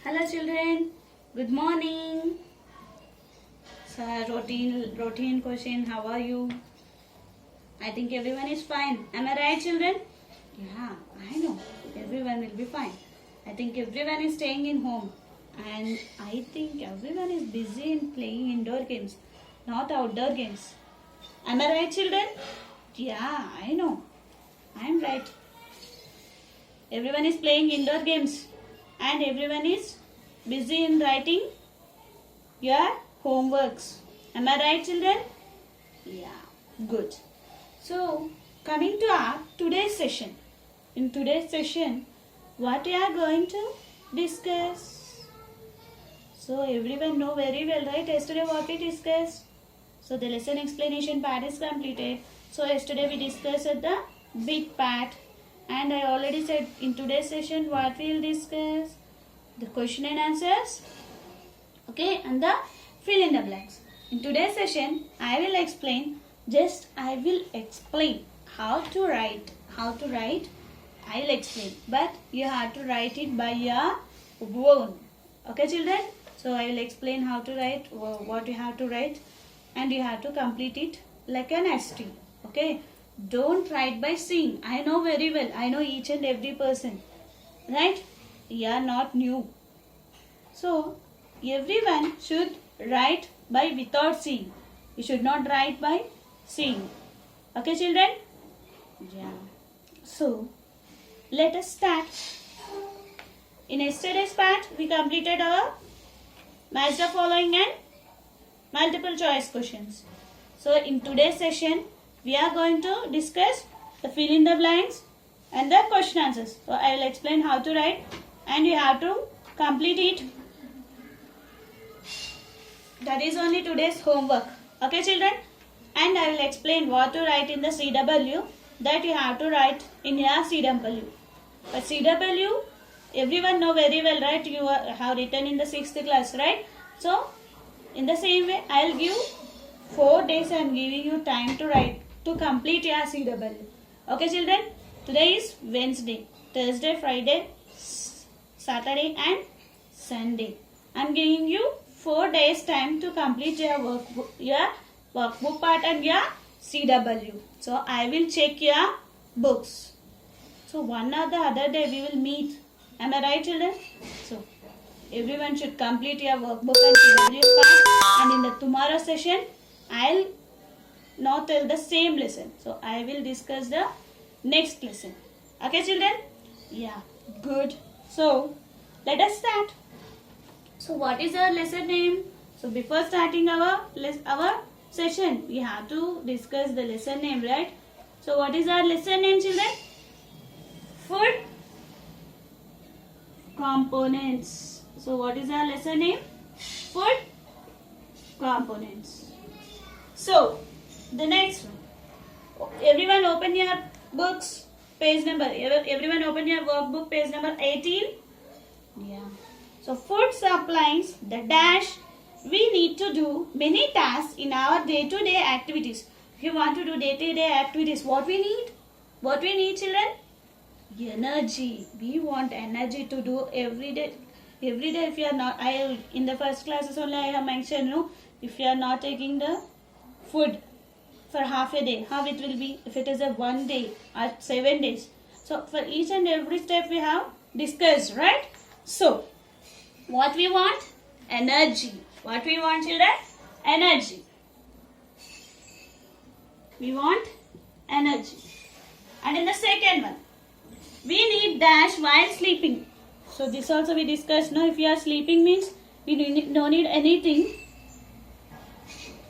Hello children, good morning. So routine question, how are you? I think everyone is fine. Am I right children? Yeah, I know. Everyone will be fine. I think everyone is staying in home. And I think everyone is busy in playing indoor games, not outdoor games. Am I right children? Yeah, I know. I am right. Everyone is playing indoor games and everyone is busy in writing your homeworks. Am I right children? Yeah, good. So, coming to our today's session. In today's session, what we are going to discuss? So, everyone know very well, right? Yesterday what we discussed? So, the lesson explanation part is completed. So, yesterday we discussed the big part. And I already said in today's session what we will discuss? The question and answers. Okay, and the fill in the blanks. In today's session, I will explain how to write. I will explain. But you have to write it by your own. Okay, children? So, I will explain how to write, what you have to write. And you have to complete it like an ST. Okay? Don't write by seeing. I know very well. I know each and every person. Right? You are not new. So, everyone should write by without seeing. You should not write by seeing. Okay, children? Yeah. So, let us start. In yesterday's part, we completed our match the following and multiple choice questions. So, in today's session, we are going to discuss the fill in the blanks and the question answers. So, I will explain how to write and you have to complete it. That is only today's homework. Okay, children? And I will explain what to write in the CW that you have to write in your CW. But CW, everyone know very well, right? You have written in the 6th class, right? So, in the same way, I will give 4 days I am giving you time to write, to complete your CW. Okay, children? Today is Wednesday, Thursday, Friday, Saturday and Sunday. I am giving you 4 days time to complete your workbook part and your CW. So, I will check your books. So, one or the other day we will meet. Am I right, children? So, everyone should complete your workbook and CW part. And in the tomorrow session, I'll not tell the same lesson. So, I will discuss the next lesson. Okay, children? Yeah, good. So, let us start. So, what is our lesson name? So, before starting our session, we have to discuss the lesson name, right? So, what is our lesson name, children? Food components. So, what is our lesson name? Food components. So, the next one. Everyone open your books, page number. Everyone open your workbook, page number 18. Yeah. So, food supplies the dash. We need to do many tasks in our day-to-day activities. If you want to do day-to-day activities, what we need? What we need, children? Energy. We want energy to do every day. Every day, if you are not, in the first classes only I have mentioned, if you are not taking the food for half a day, how it will be if it is a 1 day or 7 days. So, for each and every step we have discussed, right? So, what we want? Energy. What we want, children? Energy. We want energy. And in the second one, we need dash while sleeping. So, this also we discussed. Now, if you are sleeping means we don't need anything.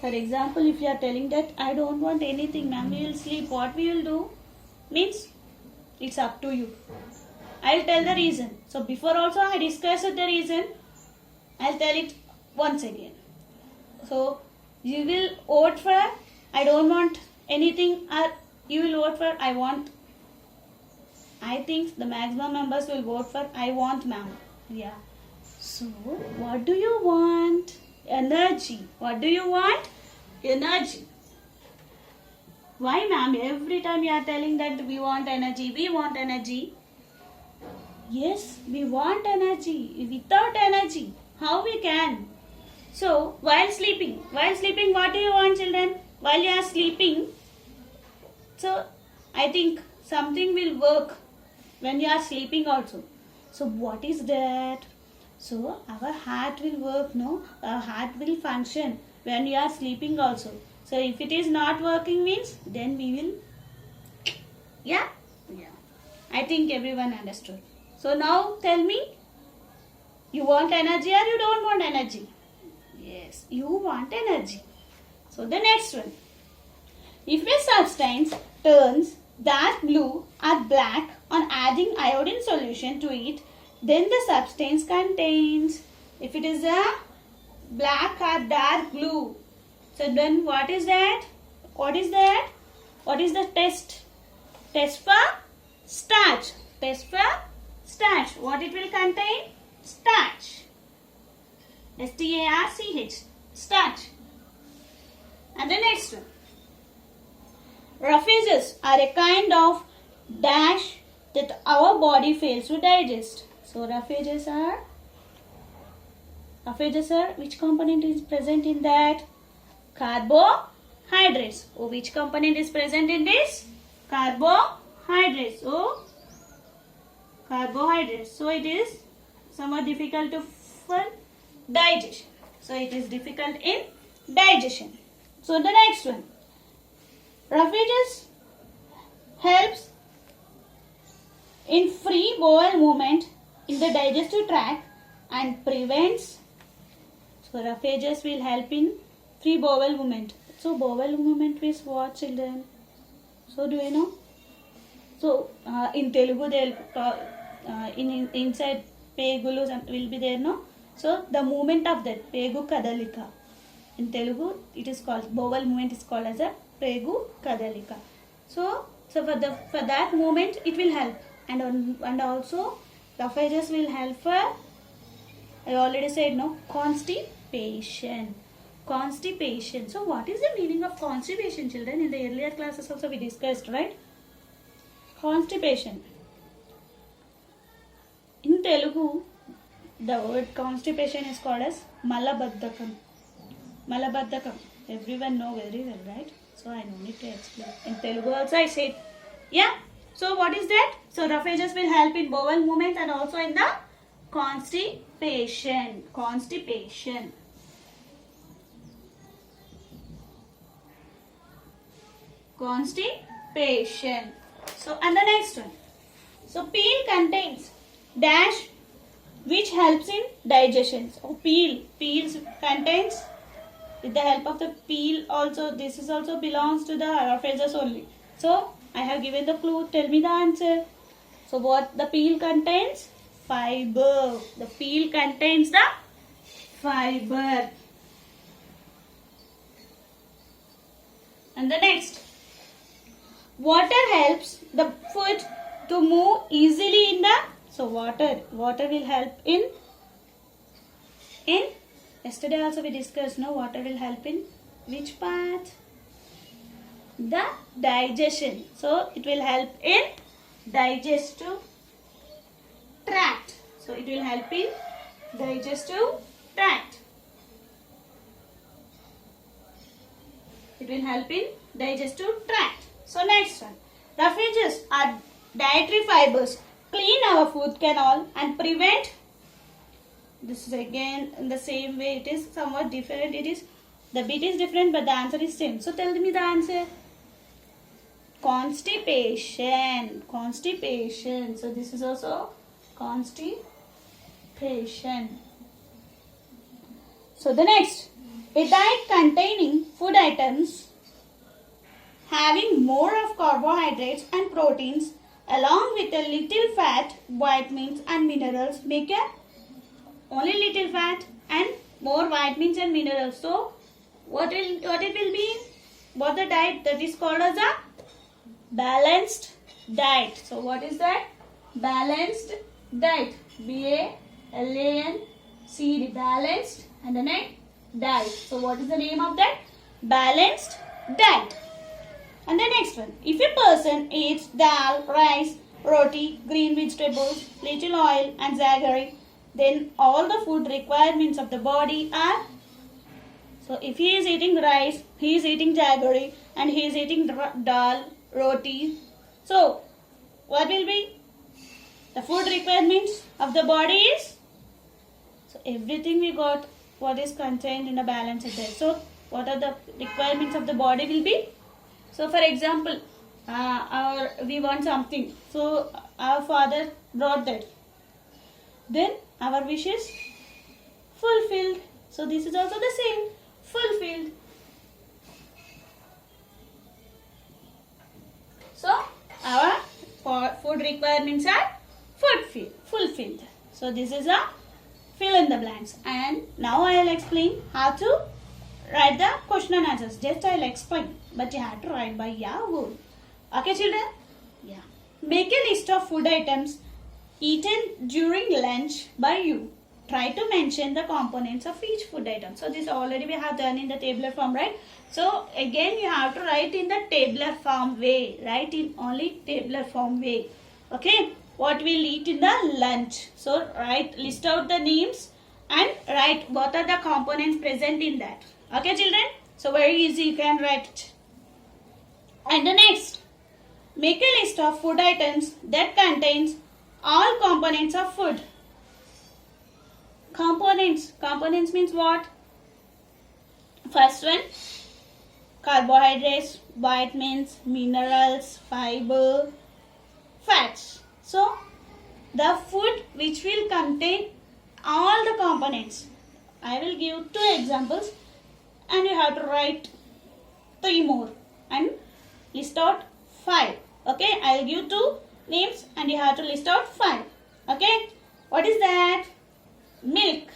For example, if you are telling that I don't want anything, ma'am, we will sleep. What we will do? Means it's up to you. I will tell the reason. So, before also I discussed the reason. I will tell it once again. So, you will vote for I don't want anything or you will vote for I want. I think the maximum members will vote for I want, ma'am. Yeah. So, what do you want? Energy. What do you want? Energy. Why, ma'am? Every time you are telling that we want energy, Yes, we want energy. Without energy, how we can? So, while sleeping, what do you want, children? While you are sleeping, so I think something will work when you are sleeping also. So, what is that? So, our heart will work, no? Our heart will function when you are sleeping also. So, if it is not working means, then we will, yeah? Yeah. I think everyone understood. So, now tell me, you want energy or you don't want energy? Yes, you want energy. So, the next one. If a substance turns dark blue or black on adding iodine solution to it, then the substance contains, if it is a black or dark blue, so then what is that? What is that? What is the test? Test for starch. Test for starch. What it will contain? Starch. STARCH. Starch. And the next one. Roughages are a kind of dash that our body fails to digest. So roughages are which component is present in that? Carbohydrates. Oh, which component is present in this? Carbohydrates. Oh, carbohydrates. So it is somewhat difficult for digestion. So it is difficult in digestion. So the next one. Roughages helps in free bowel movement in the digestive tract and prevents. So roughages will help in free bowel movement. So bowel movement is what, children? So do you know? So in Telugu they'll inside pegulu will be there, no? So the movement of that pegu kadalika. In Telugu it is called bowel movement is called as a pegu kadalika. So for that movement it will help, and also roughages will help for, I already said, no, constipation. Constipation. So what is the meaning of constipation, children? In the earlier classes also we discussed, right? Constipation. In Telugu, the word constipation is called as malabaddakam. Malabaddakam. Everyone know very well, right? So I no need to explain. In Telugu also I said, yeah. So what is that? So roughages will help in bowel movement and also in the constipation. Constipation. Constipation. So and the next one. So peel contains dash which helps in digestion. So peels contains, with the help of the peel also, this is also belongs to the roughages only. So I have given the clue. Tell me the answer. So what the peel contains? Fiber. The peel contains the fiber. And the next. Water helps the foot to move easily in the, so water will help in yesterday also we discussed, no, water will help in which part? The digestion. So it will help in digestive tract. So it will help in digestive tract. It will help in digestive tract. So next one. Roughages are dietary fibers. Clean our food canal and prevent. This is again in the same way. It is somewhat different. It is, the bit is different but the answer is same. So tell me the answer. Constipation. Constipation. So this is also constipation. So the next. A diet containing food items having more of carbohydrates and proteins along with a little fat, vitamins and minerals make a only little fat and more vitamins and minerals. So what it will be? What the diet that is called as a balanced diet. So what is that? Balanced diet. BALANCED. Balanced and the next diet. So what is the name of that? Balanced diet. And the next one. If a person eats dal, rice roti, green vegetables, little oil and jaggery, then all the food requirements of the body are. So if he is eating rice, he is eating jaggery and he is eating dal, roti. So what will be the food requirements of the body is? So everything we got what is contained in a balanced diet. So what are the requirements of the body will be? So for example, we want something. So our father brought that. Then our wish is fulfilled. So this is also the same. Fulfilled. So our food requirements are fulfilled. So this is a fill in the blanks. And now I will explain how to write the question and answers. Just I will explain. But you have to write by your word. Okay children? Yeah. Make a list of food items eaten during lunch by you. Try to mention the components of each food item. So this already we have done in the tabular form, right? So again you have to write in the tabular form way. Write in only tabular form way. Okay. What we'll eat in the lunch. So list out the names and write what are the components present in that. Okay children? So very easy, you can write it. And the next, make a list of food items that contains all components of food. Components means what? First one, carbohydrates, vitamins, minerals, fiber, fats. So the food which will contain all the components. I will give 2 examples and you have to write 3 more and list out 5. Okay, I will give 2 names and you have to list out 5. Okay, what is that? Milk.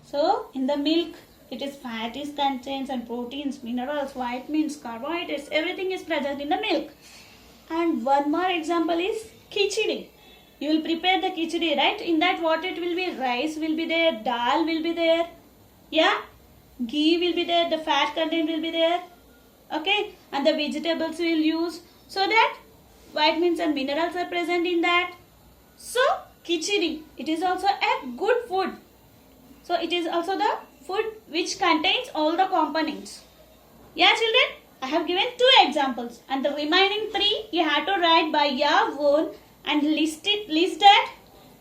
So in the milk it is fat is contains and proteins, minerals, vitamins, carbohydrates, everything is present in the milk. And one more example is khichdi. You will prepare the khichdi, right? In that what it will be? Rice will be there, dal will be there. Yeah, ghee will be there, the fat content will be there. Okay, and the vegetables we will use so that vitamins and minerals are present in that. So khichdi, it is also a good food. So it is also the food which contains all the components. Yeah children, I have given 2 examples and the remaining 3 you have to write by your own and list that.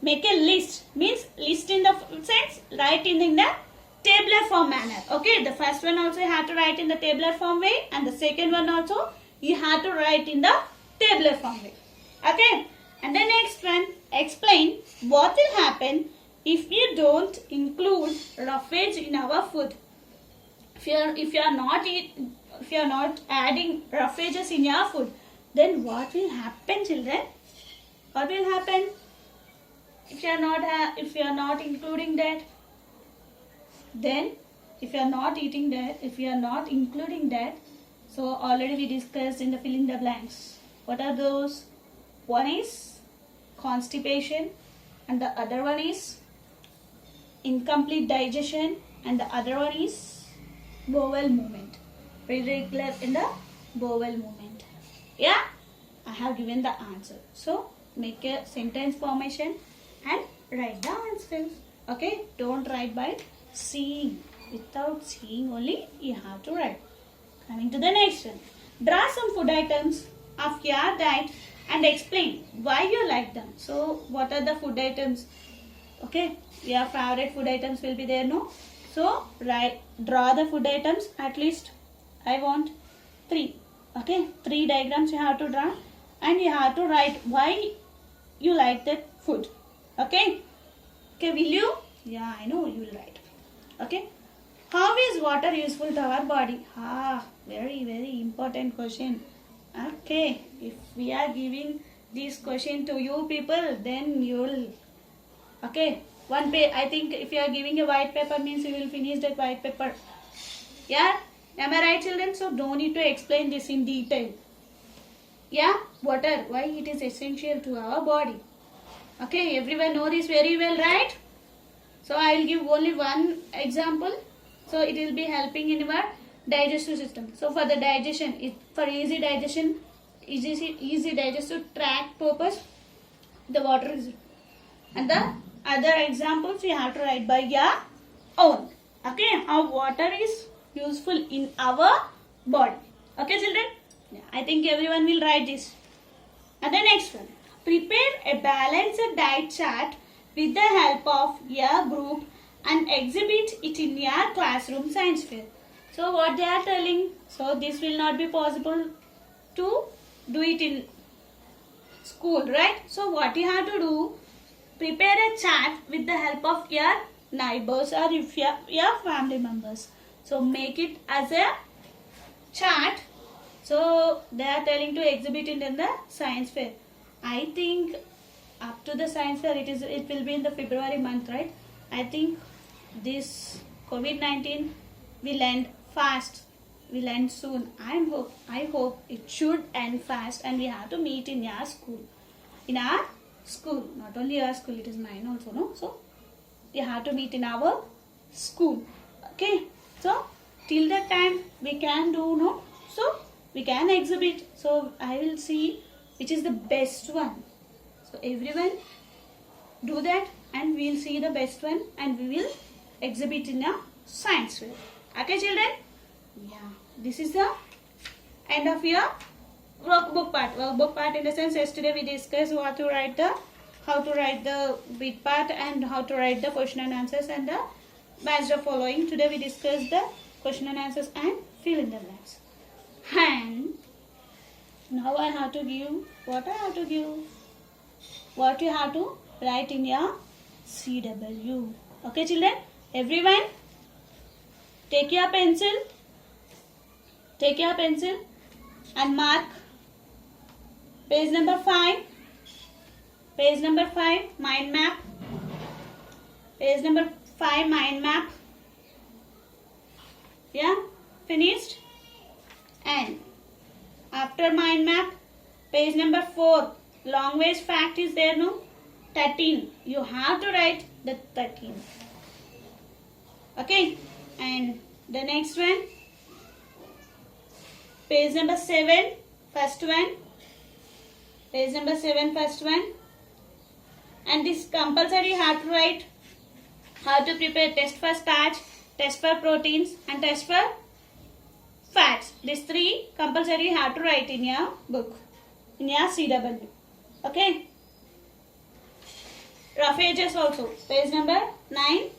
Make a list, means list in the sense write in the tabular form manner. Okay, the first one also you have to write in the tabular form way and the second one also you have to write in the tabular form way. Okay, and the next one, explain what will happen if you don't include roughage in our food. If you are not adding roughages in your food, then what will happen children? What will happen if you are not including that? Then if you are not eating that, if you are not including that, so already we discussed in the fill in the blanks. What are those? One is constipation and the other one is incomplete digestion and the other one is bowel movement. Irregular in the bowel movement. Yeah, I have given the answer. So make a sentence formation and write the answer. Okay, don't write by seeing. Without seeing only you have to write. Coming to the next one. Draw some food items of your diet and explain why you like them. So what are the food items? Okay, your favorite food items will be there, no? So draw the food items. At least I want 3. Okay, 3 diagrams you have to draw and you have to write why you like that food. Okay, will you? Yeah, I know you will write. Okay, how is water useful to our body? Very important question. Okay, if we are giving this question to you people, then you will. Okay, one page. I think if you are giving a white paper means you will finish that white paper. Yeah, am I right children? So don't need to explain this in detail. Yeah, water, why it is essential to our body. Okay, everyone know this very well, right? So I will give only one example. So it will be helping in our digestive system. So for the digestion, for easy digestion, easy digestive tract purpose, the water is, and the other examples you have to write by your own. Okay, how water is useful in our body. Okay, children? Yeah, I think everyone will write this. And the next one, prepare a balanced diet chart with the help of your group and exhibit it in your classroom science fair. So what they are telling, so this will not be possible to do it in school, right? So what you have to do, prepare a chart with the help of your neighbors or if your family members. So make it as a chart. So they are telling to exhibit it in the science fair. I think up to the science fair it will be in the February month, right? I think this COVID-19 will end fast, will end soon. I hope it should end fast and we have to meet in your school. In our school, not only our school, it is mine also, no? So we have to meet in our school. Okay, so till that time we can do, no? So we can exhibit. So I will see which is the best one. So everyone do that and we will see the best one and we will exhibit in a science fair. Okay, children? Yeah, this is the end of your workbook part. Workbook part in the sense, yesterday we discussed how to write the bit part and how to write the question and answers and the match the following. Today we discussed the question and answers and fill in the blanks. And now I have to give what you have to write in your CW. Okay, children? Everyone, take your pencil and mark page number 5. Page number 5, mind map. Page number 5, mind map. Yeah, finished. And after mind map, page number 4, long ways fact is there, no? 13. You have to write the 13. Okay, and the next one, page number 7, first one. Page number 7, first one. And this compulsory you have to write how to prepare test for starch, test for proteins and test for fats. These 3 compulsory you have to write in your book, in your CW. Okay. Rough edges also. Page number 9.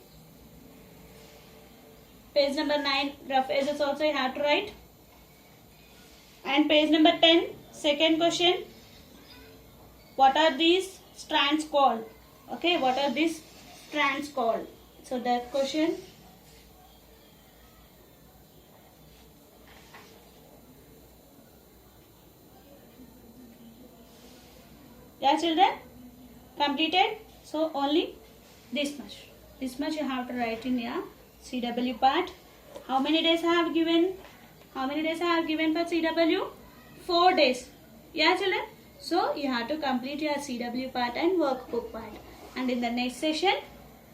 Page number 9, rough edges also you have to write. And page number 10, second question. What are these strands called? Okay, what are these strands called? So that question. Yeah, children? Completed? So only this much. This much you have to write in your CW part. How many days I have given? How many days I have given for CW? 4 days. Yeah, children? So you have to complete your CW part and workbook part. And in the next session,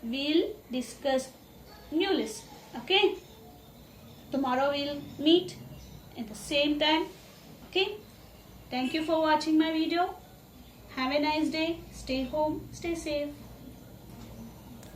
we'll discuss new list. Okay? Tomorrow we'll meet at the same time. Okay? Thank you for watching my video. Have a nice day. Stay home. Stay safe.